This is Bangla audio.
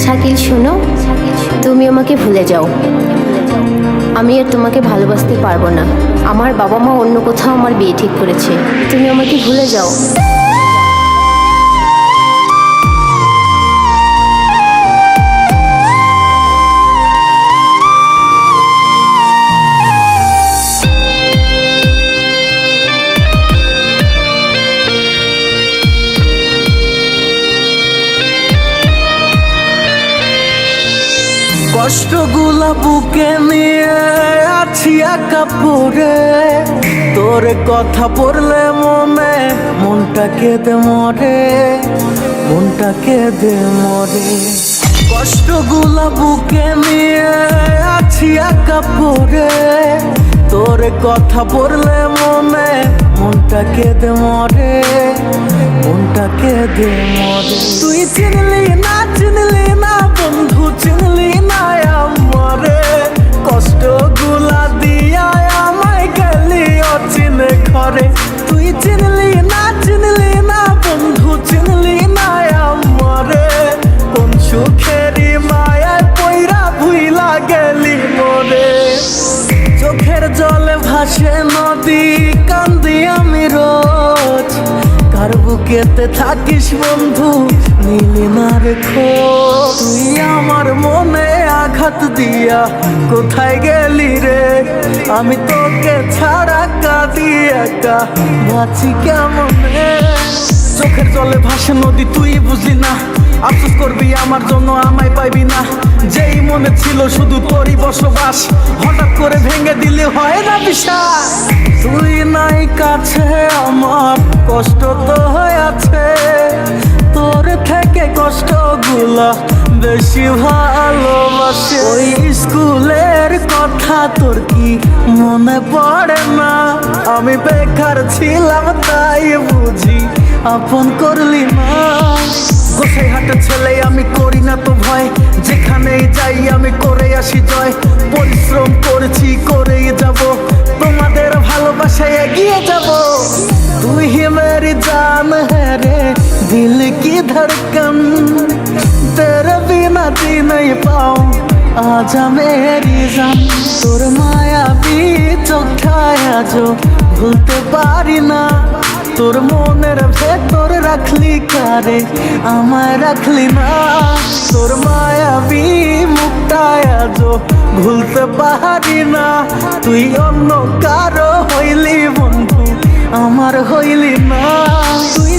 শাকিল শোনো, তুমি আমাকে ভুলে যাও। আমি আর তোমাকে ভালোবাসতে পারবো না। আমার বাবা মা অন্য কোথাও আমার বিয়ে ঠিক করেছে। তুমি আমাকে ভুলে যাও। কষ্টগুলা বুকে নিয়ে আছি একা পড়ে, তোর কথা পড়লে মনটা কেঁদে মরে, মনটা কেঁদে মরে। কষ্টগুলা বুকে নিয়ে আছি একা পড়ে, তোর কথা পড়লে মনটা কেঁদে মরে, মনটা কেঁদে মরে। তুই চিনলি না বন্ধু, চিনলি না আমারে, কষ্টগুলা দিয়া আমায় গেলি অচিনে ঘরে। তুই চিনলি না বন্ধু, চিনলি না আমারে, কোন সুখেরই মায়ায় পইরা ভুইলা গেলি মরে। চোখের জলে ভাসে নদী, কান্দি আমি রোজ, কার বুকেতে থাকিস বন্ধু নিলি না রে খোঁজ। তুই আমার মনে আঘাত দিয়া কোথায় গেলি রে, আমি তোকে ছাড়া কাঁদি একা বাঁচি কেমনে। চোখের জলে ভাসে নদী, তুই বুঝলি না, আফসোস করবি আমার জন্য আমায় পাইবি না। যেই মনে ছিল শুধু তোরই বসবাস, হঠাৎ করে ভেঙে দিলে হয় না বিশ্বাস। তুই নাই কাছে আমার কষ্ট তো হয়ে আছে, তোর থেকে কষ্টগুলা বেশি ভালোবাসে। ওই স্কুলের কথা তোর কি মনে পড়ে না, আমি বেকার ছিলাম তাই বুঝি আপন করলি না। গোসাই হাটের ছেলে আমি করি না তো ভয়, যেখানেই যাই আমি করে আসি জয়। পরিশ্রম করেছি করেই যাব, তোমাদের ভালোবাসায় এগিয়ে যাব। তুই হি মেরি জান है रे, दिल की धड़कन, तेरे बिना जी नहीं पाऊं, आजा मेरी जान। তোর মায়াবী চোখটায়া जो ভুলতে পারি না, তোর মনের ভেতর রাখলি কারে আমায় রাখলি না। তোর মায়াবী মুখটায়া जो ভুলতে পারি না, তুই অন্য কারো হইলি বন্ধু আমার হইলি না। তুই